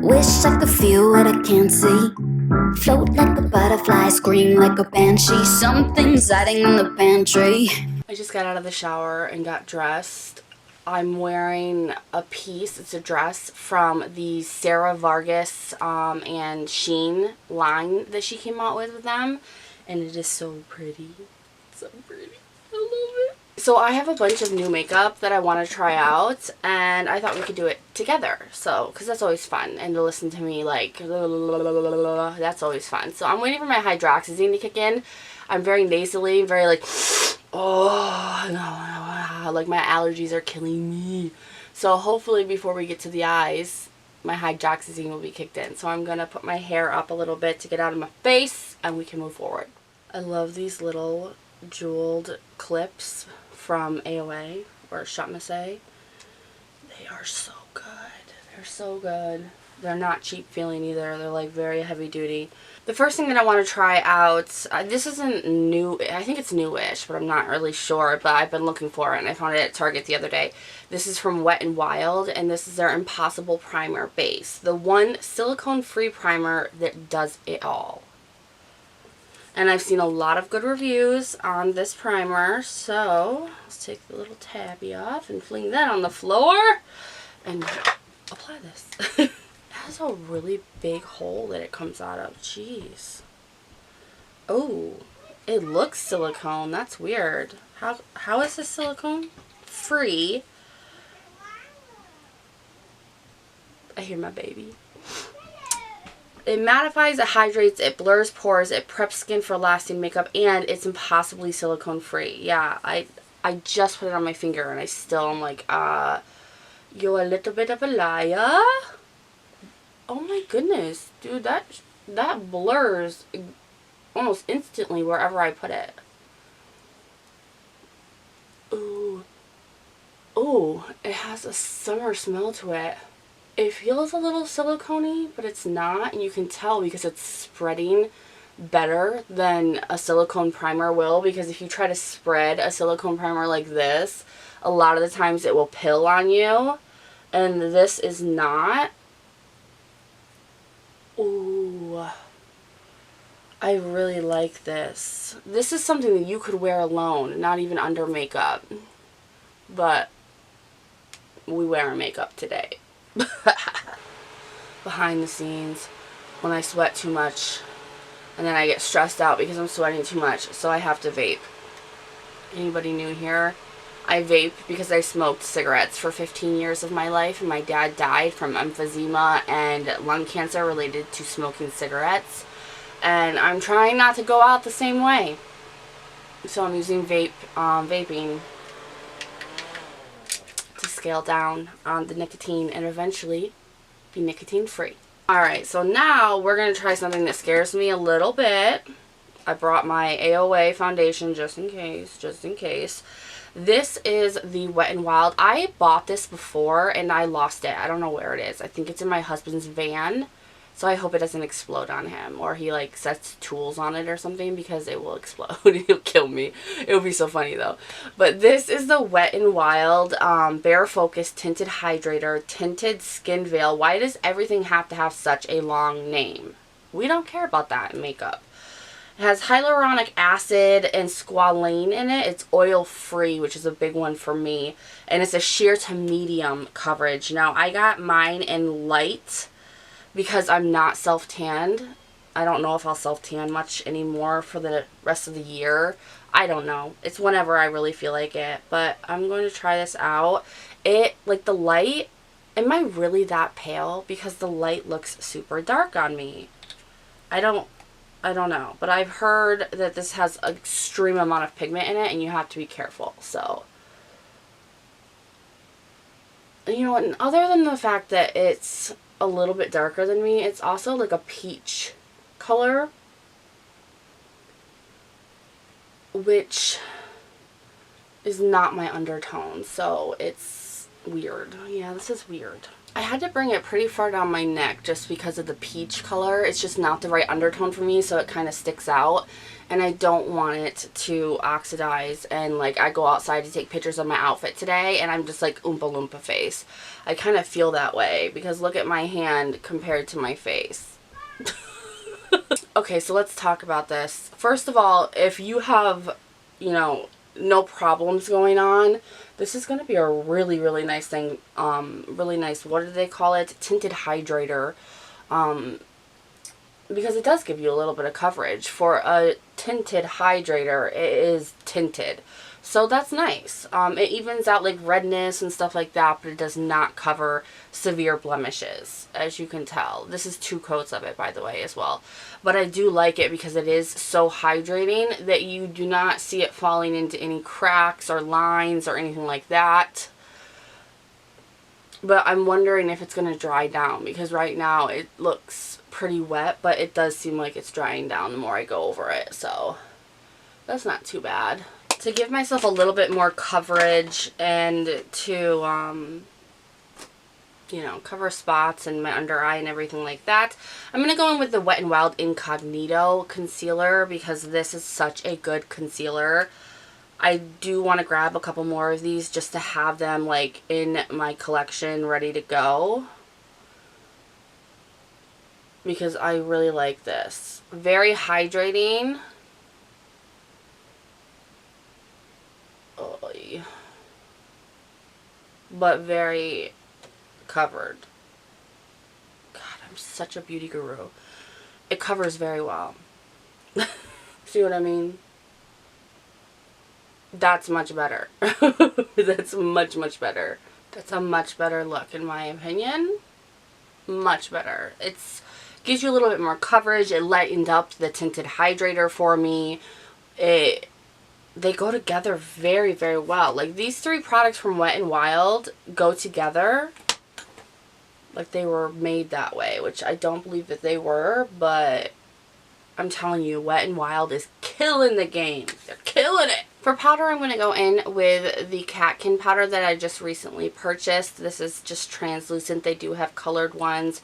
Wish I could feel what I can't see. Float like a butterfly, scream like a banshee. Something's hiding in the pantry. I just got out of the shower and got dressed. I'm wearing a piece, it's a dress from the Sarah Vargas and Sheen line that she came out with them. And it is so pretty. So pretty. I love it. So I have a bunch of new makeup that I want to try out, and I thought we could do it together. So, because that's always fun, and to listen to me like, that's always fun. So I'm waiting for my hydroxyzine to kick in. I'm very nasally, very like, oh, no, like my allergies are killing me. So hopefully before we get to the eyes, my hydroxyzine will be kicked in. So I'm going to put my hair up a little bit to get out of my face, and we can move forward. I love these little jeweled clips from AOA or Shop Masay. They are so good. They're so good. They're not cheap feeling either. They're like very heavy duty. The first thing that I want to try out, this isn't new, I think it's newish, but I'm not really sure, but I've been looking for it and I found it at Target the other day. This is from Wet n Wild, and this is their Impossible Primer Base. The one silicone-free primer that does it all. And I've seen a lot of good reviews on this primer, so let's take the little tabby off and fling that on the floor and apply this. It has a really big hole that it comes out of. Jeez. Oh, it looks silicone. That's weird. How is this silicone free? I hear my baby. It mattifies, it hydrates, it blurs pores, it preps skin for lasting makeup, and it's impossibly silicone free. Yeah, I just put it on my finger and I still am like, you're a little bit of a liar. Oh my goodness, dude, that blurs almost instantly wherever I put it. Ooh. Ooh, it has a summer smell to it. It feels a little silicone-y, but it's not, and you can tell because it's spreading better than a silicone primer will, because if you try to spread a silicone primer like this, a lot of the times it will pill on you, and this is not. Ooh, I really like this. This is something that you could wear alone, not even under makeup, but we wear makeup today. Behind the scenes, when I sweat too much and then I get stressed out because I'm sweating too much, so I have to vape. Anybody new here? I vape because I smoked cigarettes for 15 years of my life, and my dad died from emphysema and lung cancer related to smoking cigarettes, and I'm trying not to go out the same way, so I'm using vaping to scale down on the nicotine and eventually be nicotine free. Alright, so now we're going to try something that scares me a little bit. I brought my AOA foundation just in case. This is the Wet n Wild. I bought this before and I lost it. I don't know where it is. I think it's in my husband's van. So I hope it doesn't explode on him, or he like sets tools on it or something, because it will explode. He'll kill me. It would be so funny though. But this is the Wet n Wild Bare Focus Tinted Hydrator Tinted Skin Veil. Why does everything have to have such a long name? We don't care about that in makeup. It has hyaluronic acid and squalane in it. It's oil free, which is a big one for me. And it's a sheer to medium coverage. Now I got mine in light because I'm not self-tanned. I don't know if I'll self-tan much anymore for the rest of the year. I don't know. It's whenever I really feel like it. But I'm going to try this out. It, like the light, am I really that pale? Because the light looks super dark on me. I don't know. But I've heard that this has an extreme amount of pigment in it and you have to be careful. So, you know what? And other than the fact that it's a little bit darker than me, it's also like a peach color, which is not my undertone, so it's weird. Yeah, this is weird. I had to bring it pretty far down my neck just because of the peach color. It's just not the right undertone for me, so it kind of sticks out. And I don't want it to oxidize and like I go outside to take pictures of my outfit today and I'm just like Oompa Loompa face. I kind of feel that way because look at my hand compared to my face. Okay, so let's talk about this. First of all, if you have, you know, no problems going on, this is going to be a really, really nice thing. Really nice, what do they call it? Tinted Hydrator. Because it does give you a little bit of coverage. For a tinted hydrator, it is tinted. So that's nice. It evens out like redness and stuff like that, but it does not cover severe blemishes, as you can tell. This is 2 coats of it, by the way, as well. But I do like it because it is so hydrating that you do not see it falling into any cracks or lines or anything like that. But I'm wondering if it's going to dry down because right now it looks pretty wet, but it does seem like it's drying down the more I go over it. So that's not too bad. To give myself a little bit more coverage and to, you know, cover spots and my under eye and everything like that, I'm going to go in with the Wet n Wild Incognito concealer because this is such a good concealer. I do want to grab a couple more of these just to have them like in my collection ready to go because I really like this. Very hydrating. But very covered. God, I'm such a beauty guru. It covers very well. See what I mean? That's much better. That's much, much better. That's a much better look in my opinion. Much better. It's gives you a little bit more coverage. It lightened up the tinted hydrator for me. They go together very, very well. Like these 3 products from Wet n Wild go together like they were made that way, which I don't believe that they were, but I'm telling you, Wet n Wild is killing the game. They're killing it. For powder, I'm going to go in with the Catkin powder that I just recently purchased. This is just translucent. They do have colored ones.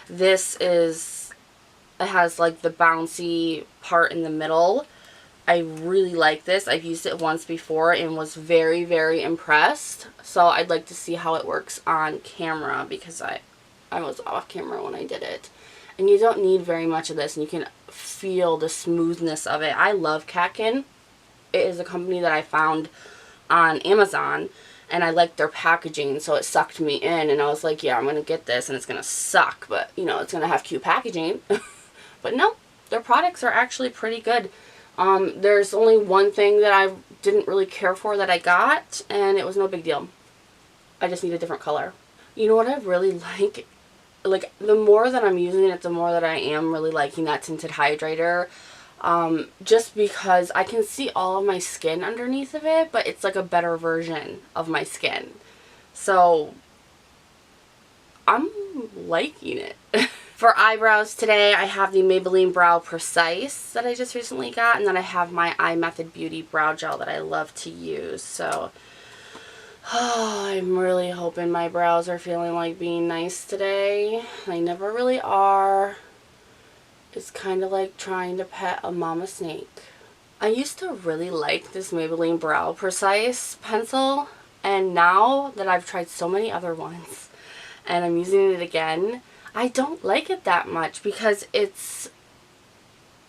This is, it has like the bouncy part in the middle. I really like this. I've used it once before and was very, very impressed. So I'd like to see how it works on camera because I was off camera when I did it. And you don't need very much of this and you can feel the smoothness of it. I love Catkin. It is a company that I found on Amazon and I liked their packaging, so it sucked me in and I was like, yeah, I'm going to get this and it's going to suck, but you know, it's going to have cute packaging. But no, their products are actually pretty good. There's only one thing that I didn't really care for that I got, and it was no big deal. I just need a different color. You know what I really like the more that I'm using it, the more that I am really liking that tinted hydrator. Just because I can see all of my skin underneath of it, but it's like a better version of my skin. So I'm liking it. For eyebrows today, I have the Maybelline Brow Precise that I just recently got, and then I have my Eye Method Beauty Brow Gel that I love to use. So, I'm really hoping my brows are feeling like being nice today. They never really are. It's kind of like trying to pet a mama snake. I used to really like this Maybelline Brow Precise pencil, and now that I've tried so many other ones, and I'm using it again, I don't like it that much because it's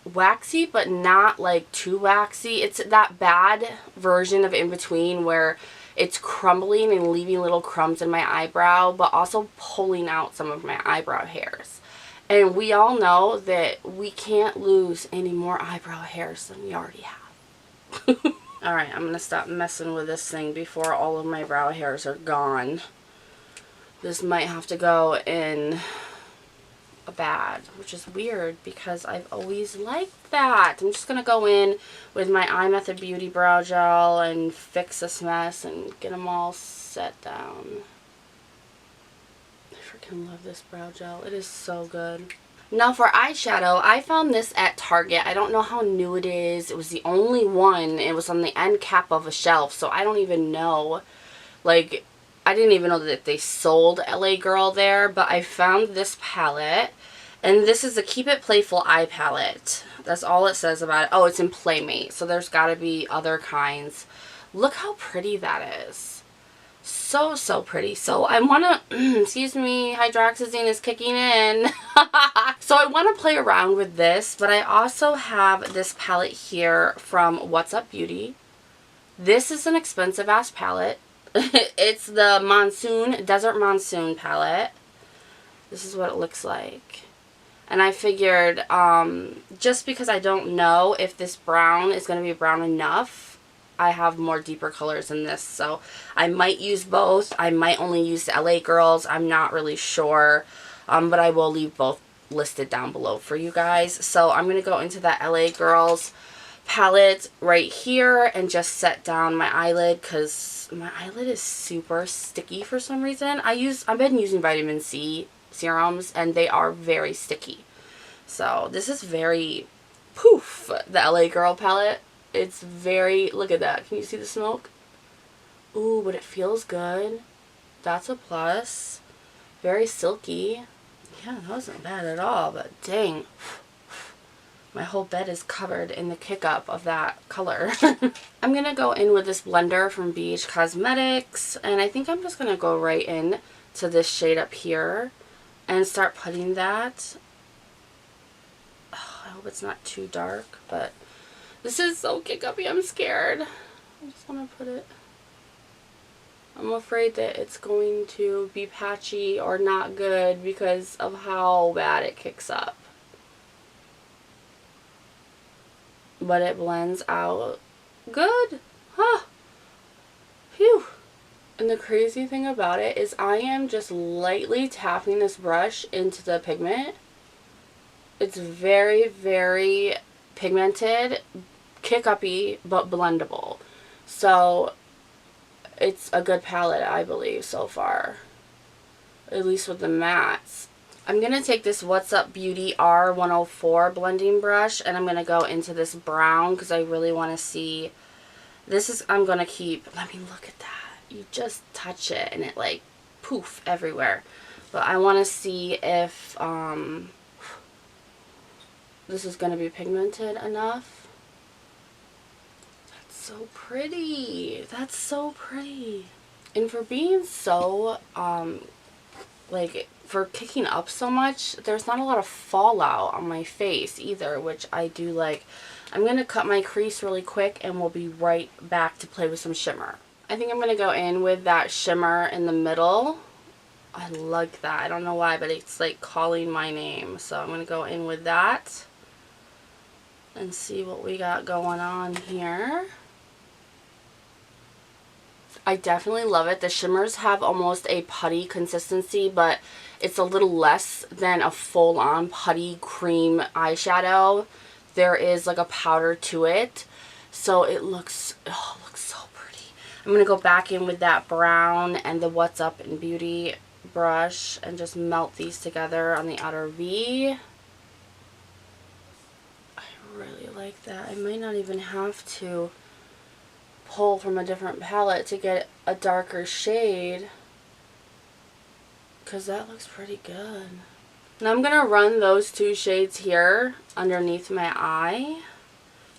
waxy but not like too waxy. It's that bad version of in between where it's crumbling and leaving little crumbs in my eyebrow but also pulling out some of my eyebrow hairs. And we all know that we can't lose any more eyebrow hairs than we already have. Alright, I'm going to stop messing with this thing before all of my brow hairs are gone. This might have to go in a bag, which is weird because I've always liked that. I'm just going to go in with my Eye Method Beauty Brow Gel and fix this mess and get them all set down. I freaking love this brow gel. It is so good. Now for eyeshadow, I found this at Target. I don't know how new it is. It was the only one. It was on the end cap of a shelf, so I don't even know. Like, I didn't even know that they sold LA Girl there, but I found this palette. And this is a Keep It Playful eye palette. That's all it says about it. Oh, it's in Playmate, so there's got to be other kinds. Look how pretty that is. So, so pretty. So I want to, excuse me, hydroxyzine is kicking in. So I want to play around with this, but I also have this palette here from What's Up Beauty. This is an expensive ass palette. It's the Desert Monsoon palette. This is what it looks like. And I figured, just because I don't know if this brown is going to be brown enough, I have more deeper colors in this. So I might use both. I might only use the LA Girls. I'm not really sure. But I will leave both listed down below for you guys. So I'm going to go into that LA Girls palette right here and just set down my eyelid, because my eyelid is super sticky for some reason. I've been using vitamin C serums and they are very sticky. So this is very poof, the LA Girl palette. It's very, look at that. Can you see the smoke? Ooh, but it feels good. That's a plus. Very silky. Yeah, that wasn't bad at all, but dang. My whole bed is covered in the kick-up of that color. I'm going to go in with this blender from BH Cosmetics, and I think I'm just going to go right in to this shade up here and start putting that. Oh, I hope it's not too dark, but this is so kick-uppy, I'm scared. I just want to put it. I'm afraid that it's going to be patchy or not good because of how bad it kicks up. But it blends out good. Huh. Phew. And the crazy thing about it is I am just lightly tapping this brush into the pigment. It's very, very pigmented, kick-uppy, but blendable. So it's a good palette, I believe, so far. At least with the mattes. I'm going to take this What's Up Beauty R104 blending brush and I'm going to go into this brown because I really want to see. This is, I'm going to keep, let me look at that. You just touch it and it like poof everywhere. But I want to see if this is going to be pigmented enough. That's so pretty. That's so pretty. And for being so, like, for kicking up so much, there's not a lot of fallout on my face either, which I do like. I'm going to cut my crease really quick and we'll be right back to play with some shimmer. I think I'm going to go in with that shimmer in the middle. I like that. I don't know why, but it's like calling my name. So I'm going to go in with that and see what we got going on here. I definitely love it. The shimmers have almost a putty consistency, but it's a little less than a full-on putty cream eyeshadow. There is like a powder to it. So it looks, oh, it looks so pretty. I'm going to go back in with that brown and the What's Up in Beauty brush and just melt these together on the outer V. I really like that. I might not even have to pull from a different palette to get a darker shade, because that looks pretty good. Now I'm going to run those two shades here underneath my eye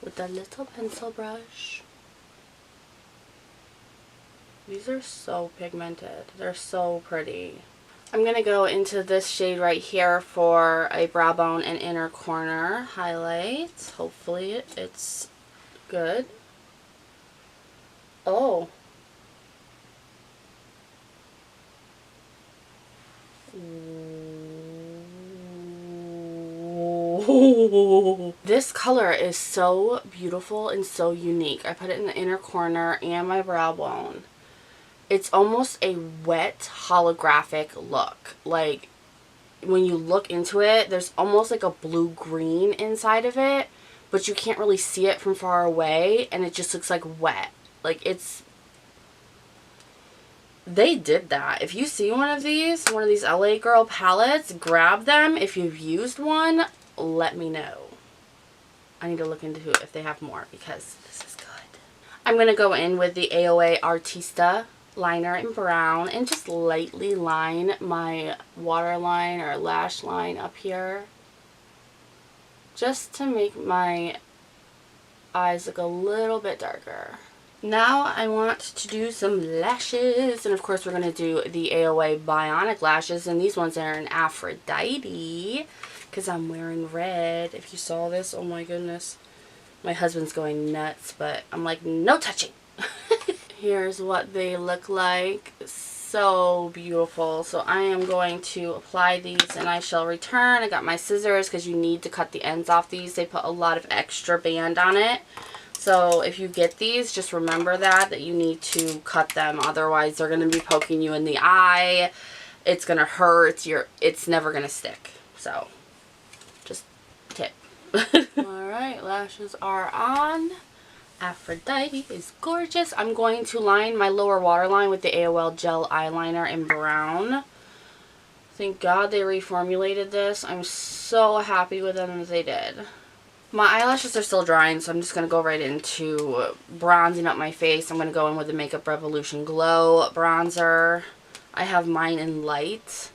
with a little pencil brush. These are so pigmented. They're so pretty. I'm going to go into this shade right here for a brow bone and inner corner highlight. Hopefully it's good. Oh. This color is so beautiful and so unique. I put it in the inner corner and my brow bone. It's almost a wet holographic look. Like when you look into it, there's almost like a blue-green inside of it, but you can't really see it from far away and it just looks like wet. Like it's, they did that. If you see one of these LA Girl palettes, grab them. If you've used one, let me know. I need to look into if they have more because this is good. I'm going to go in with the AOA Artista liner in brown and just lightly line my waterline or lash line up here, just to make my eyes look a little bit darker. Now I want to do some lashes, and of course we're going to do the AOA Bionic lashes, and these ones are in Aphrodite because I'm wearing red. If you saw this, oh my goodness. My husband's going nuts, but I'm like, no touching. Here's what they look like. So beautiful. So I am going to apply these and I shall return. I got my scissors because you need to cut the ends off these. They put a lot of extra band on it. So if you get these, just remember that you need to cut them. Otherwise, they're going to be poking you in the eye. It's going to hurt. It's never going to stick. So, just tip. Alright, lashes are on. Aphrodite is gorgeous. I'm going to line my lower waterline with the AOA Gel Eyeliner in brown. Thank God they reformulated this. I'm so happy with them as they did. My eyelashes are still drying, so I'm just going to go right into bronzing up my face. I'm going to go in with the Makeup Revolution Glow bronzer. I have mine in light.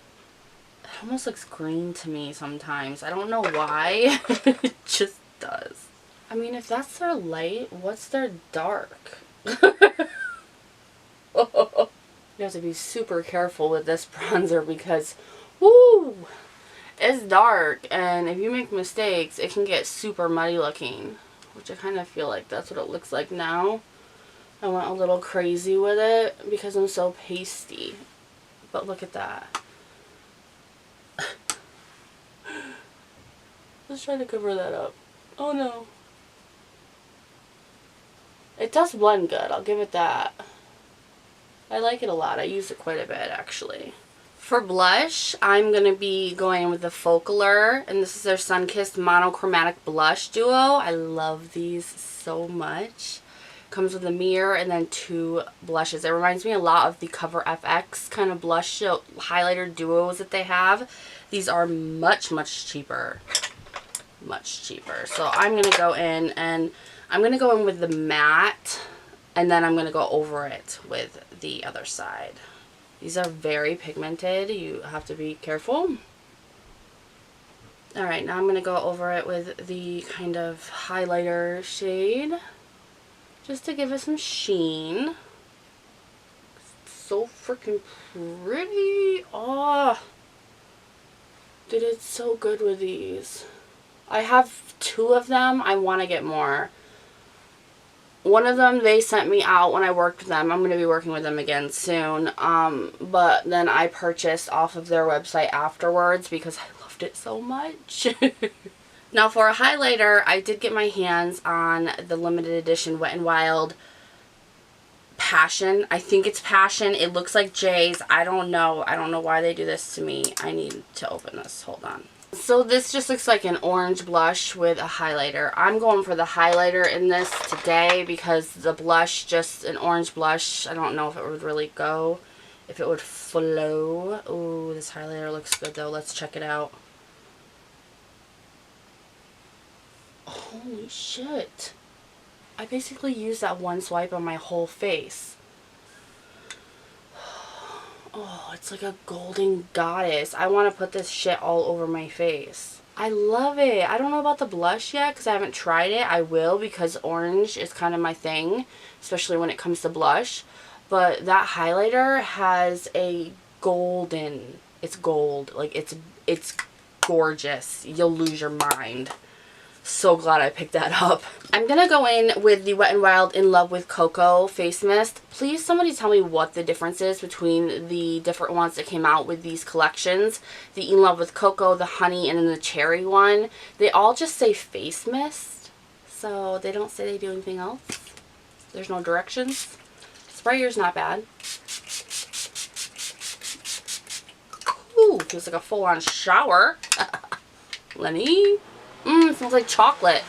It almost looks green to me sometimes. I don't know why. It just does. I mean, if that's their light, what's their dark? You have to be super careful with this bronzer because, woo! It's dark, and if you make mistakes, it can get super muddy looking, which I kind of feel like that's what it looks like now. I went a little crazy with it because I'm so pasty, but look at that. Let's try to cover that up. Oh no. It does blend good, I'll give it that. I like it a lot. I use it quite a bit, actually. For blush, I'm going to be going with the Focallure, and this is their Sunkissed Monochromatic Blush Duo. I love these so much. Comes with a mirror and then 2 blushes. It reminds me a lot of the Cover FX kind of blush highlighter duos that they have. These are much, much cheaper. Much cheaper. So I'm going to go in, and I'm going to go in with the matte, and then I'm going to go over it with the other side. These are very pigmented. You have to be careful. Alright, now I'm going to go over it with the kind of highlighter shade, just to give it some sheen. It's so freaking pretty. Oh, dude, it's so good with these. I have 2 of them. I want to get more. One of them they sent me out when I worked with them. I'm going to be working with them again soon. But then I purchased off of their website afterwards because I loved it so much. Now for a highlighter, I did get my hands on the limited edition Wet n Wild Passion. I think it's Passion. It looks like Jay's. I don't know. I don't know why they do this to me. I need to open this. Hold on. So this just looks like an orange blush with a highlighter. I'm going for the highlighter in this today because the blush, just an orange blush, I don't know if it would really go, if it would flow. Ooh, this highlighter looks good though. Let's check it out. Holy shit. I basically used that one swipe on my whole face. Oh, it's like a golden goddess. I want to put this shit all over my face. I love it. I don't know about the blush yet because I haven't tried it. I will because orange is kind of my thing, especially when it comes to blush. But that highlighter has a golden, it's gold. Like it's gorgeous. You'll lose your mind. So glad I picked that up. I'm going to go in with the Wet n Wild In Love with Cocoa Face Mist. Please somebody tell me what the difference is between the different ones that came out with these collections. The In Love with Cocoa, the honey, and then the cherry one. They all just say face mist. So they don't say they do anything else. There's no directions. Sprayer's not bad. Ooh, feels like a full-on shower. Lenny. It smells like chocolate.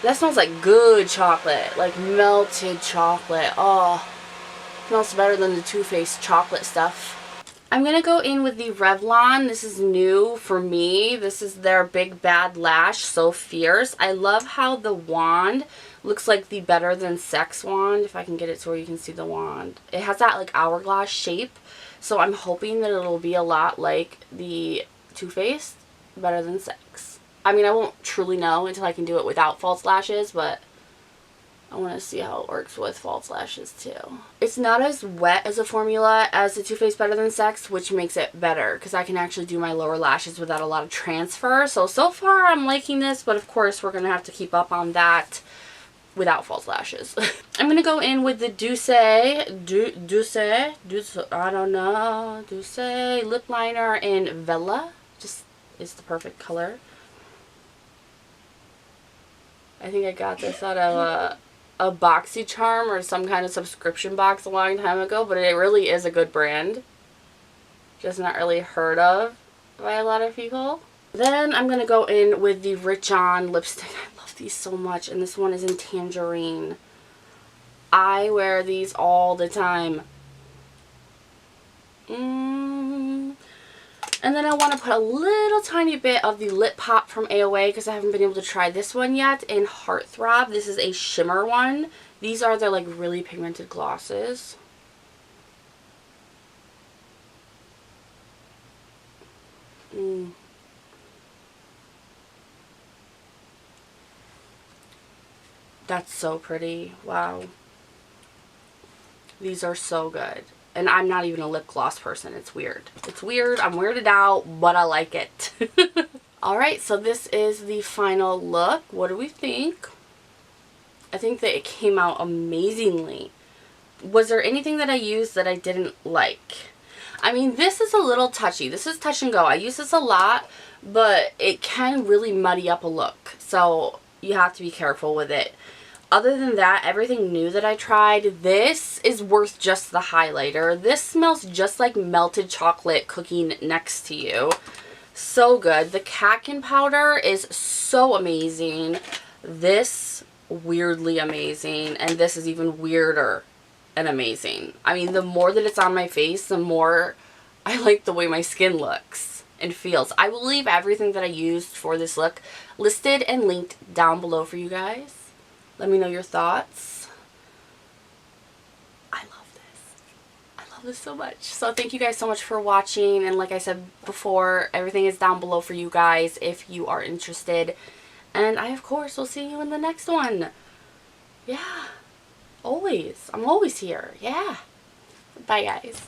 That smells like good chocolate. Like melted chocolate. Oh, smells better than the Too Faced chocolate stuff. I'm going to go in with the Revlon. This is new for me. This is their Big Bad Lash So Fierce. I love how the wand Looks like the Better Than Sex wand, if I can get it to where you can see the wand. It has that like hourglass shape, so I'm hoping that it'll be a lot like the Too Faced Better Than Sex. I mean, I won't truly know until I can do it without false lashes, but I want to see how it works with false lashes too. It's not as wet as a formula as the Too Faced Better Than Sex, which makes it better because I can actually do my lower lashes without a lot of transfer. So far I'm liking this, but of course we're going to have to keep up on that without false lashes. I'm going to go in with the Douce lip liner in Vela. Just is the perfect color. I think I got this out of a BoxyCharm or some kind of subscription box a long time ago, but it really is a good brand. Just not really heard of by a lot of people. Then I'm going to go in with the Rich On lipstick. I love these so much, and this one is in Tangerine. I wear these all the time. And then I want to put a little tiny bit of the Lip Pop from AOA because I haven't been able to try this one yet in Heartthrob. This is a shimmer one. These are their like really pigmented glosses. That's so pretty. Wow. These are so good. And I'm not even a lip gloss person. It's weird. It's weird. I'm weirded out, but I like it. Alright, so this is the final look. What do we think? I think that it came out amazingly. Was there anything that I used that I didn't like? I mean, this is a little touchy. This is touch and go. I use this a lot, but it can really muddy up a look. So you have to be careful with it. Other than that, everything new that I tried, this is worth just the highlighter. This smells just like melted chocolate cooking next to you. So good. The Catkin powder is so amazing. This, weirdly amazing. And this is even weirder and amazing. I mean, the more that it's on my face, the more I like the way my skin looks and feels. I will leave everything that I used for this look listed and linked down below for you guys. Let me know your thoughts. I love this. I love this so much. So thank you guys so much for watching. And like I said before, everything is down below for you guys if you are interested. And I, of course, will see you in the next one. Yeah. Always. I'm always here. Yeah. Bye, guys.